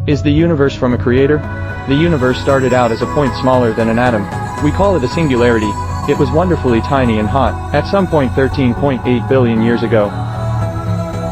Is the universe from a creator? The universe started out as a point smaller than an atom. We call it a singularity. It was wonderfully tiny and hot, at some point 13.8 billion years ago.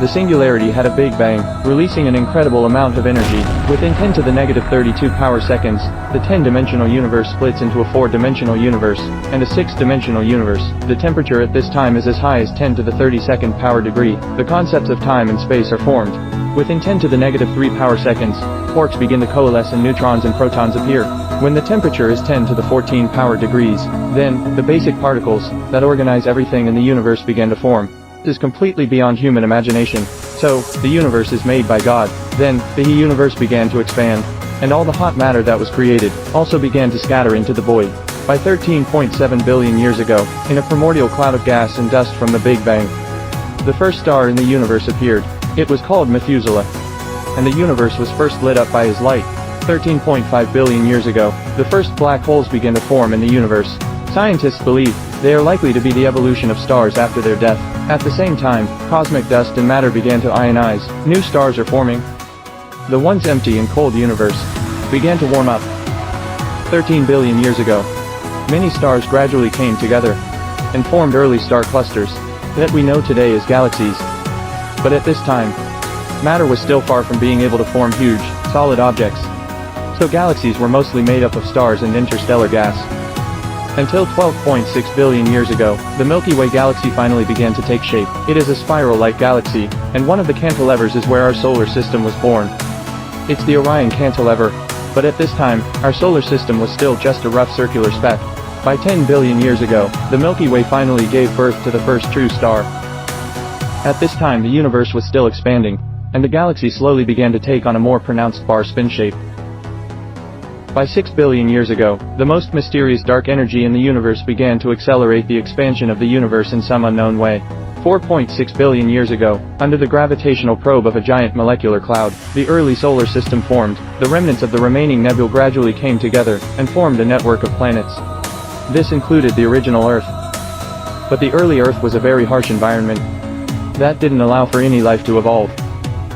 The singularity had a big bang, releasing an incredible amount of energy. Within 10 to the negative 32 power seconds, the 10-dimensional universe splits into a 4-dimensional universe, and a 6-dimensional universe. The temperature at this time is as high as 10 to the 32nd power degree. The concepts of time and space are formed. Within 10 to the negative 3 power seconds, quarks begin to coalesce and neutrons and protons appear. When the temperature is 10 to the 14 power degrees, then, the basic particles, that organize everything in the universe began to form. This is completely beyond human imagination. So, the universe is made by God. Then, the universe began to expand. And all the hot matter that was created, also began to scatter into the void. By 13.7 billion years ago, in a primordial cloud of gas and dust from the Big Bang, the first star in the universe appeared. It was called Methuselah. And the universe was first lit up by his light. 13.5 billion years ago, the first black holes began to form in the universe. Scientists believe they are likely to be the evolution of stars after their death. At the same time, cosmic dust and matter began to ionize. New stars are forming. The once empty and cold universe began to warm up. 13 billion years ago, many stars gradually came together and formed early star clusters that we know today as galaxies. But at this time, matter was still far from being able to form huge, solid objects. So galaxies were mostly made up of stars and interstellar gas. Until 12.6 billion years ago, the Milky Way galaxy finally began to take shape. It is a spiral-like galaxy, and one of the cantilevers is where our solar system was born. It's the Orion cantilever. But at this time, our solar system was still just a rough circular speck. By 10 billion years ago, the Milky Way finally gave birth to the first true star. At this time the universe was still expanding, and the galaxy slowly began to take on a more pronounced bar spin shape. By 6 billion years ago, the most mysterious dark energy in the universe began to accelerate the expansion of the universe in some unknown way. 4.6 billion years ago, under the gravitational probe of a giant molecular cloud, the early solar system formed. The remnants of the remaining nebulae gradually came together and formed a network of planets. This included the original Earth. But the early Earth was a very harsh environment that didn't allow for any life to evolve.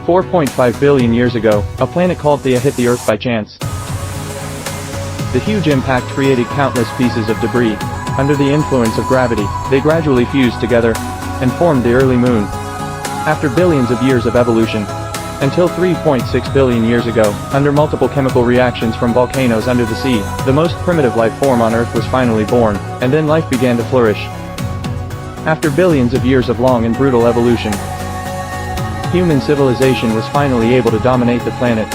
4.5 billion years ago, a planet called Theia hit the Earth by chance. The huge impact created countless pieces of debris. Under the influence of gravity, they gradually fused together and formed the early moon. After billions of years of evolution, until 3.6 billion years ago, under multiple chemical reactions from volcanoes under the sea, the most primitive life form on Earth was finally born, and then life began to flourish. After billions of years of long and brutal evolution, human civilization was finally able to dominate the planet.